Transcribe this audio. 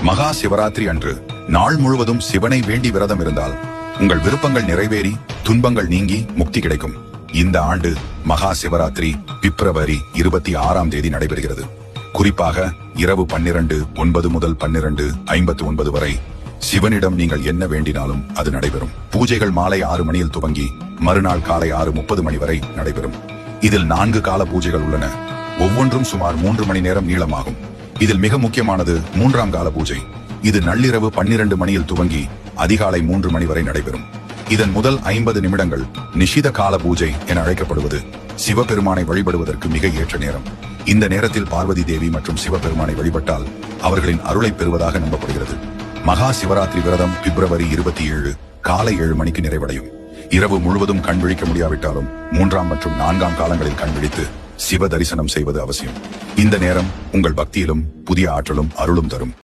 மகா சிவராத்திரி அன்று நாள் முழுவதும் சிவனை வேண்டி விரதம் இருந்தால் உங்கள் விருப்பங்கள் நிறைவேறி துன்பங்கள் நீங்கி முக்தி கிடைக்கும். இந்த ஆண்டு மகா சிவராத்திரி பிப்ரவரி 26ஆம் தேதி நடைபெறுகிறது. குறிப்பாக இரவு 12:09 முதல் 12:59 வரை சிவனிடம் நீங்கள் என்ன வேண்டினாலும் அது நடைபெறும். பூஜைகள் மாலை 6 மணியில் துவங்கி மறுநாள் காலை 6:30 மணி வரை நடைபெறும். இதில் 4 கால பூஜைகள் உள்ளன. ஒவ்வொன்றும் சுமார் 3 மணி நேரம் நீளமாகும். இதில் மிக முக்கியமானது 3ஆம் கால பூஜை. இது நள்ளிரவு 12 மணியில் துவங்கி அதிகாலை 3 மணி வரை நடைபெறும். இதன் முதல் 50 நிமிடங்கள் நிஷித கால பூஜை என அழைக்கப்படுவது சிவபெருமானை வழிபடுவதற்கு மிக ஏற்ற நேரம். இந்த நேரத்தில் பார்வதி தேவி மற்றும் சிவபெருமானை வழிபட்டால் அவர்களின் அருளை பெறுவதாக நம்பப்படுகிறது. மகா சிவராத்திரி விரதம் பிப்ரவரி 27 காலை 7 மணிக்கு நிறைவடையும். இரவு முழுவதும் கண் விழிக்க முடியாவிட்டாலும் 3ஆம் மற்றும் 4ஆம் காலங்களில் கண் விழித்து சிவ தரிசனம் செய்வது அவசியம். இந்த நேரம் உங்கள் பக்தியிலும் புதிய ஆற்றலும் அருளும் தரும்.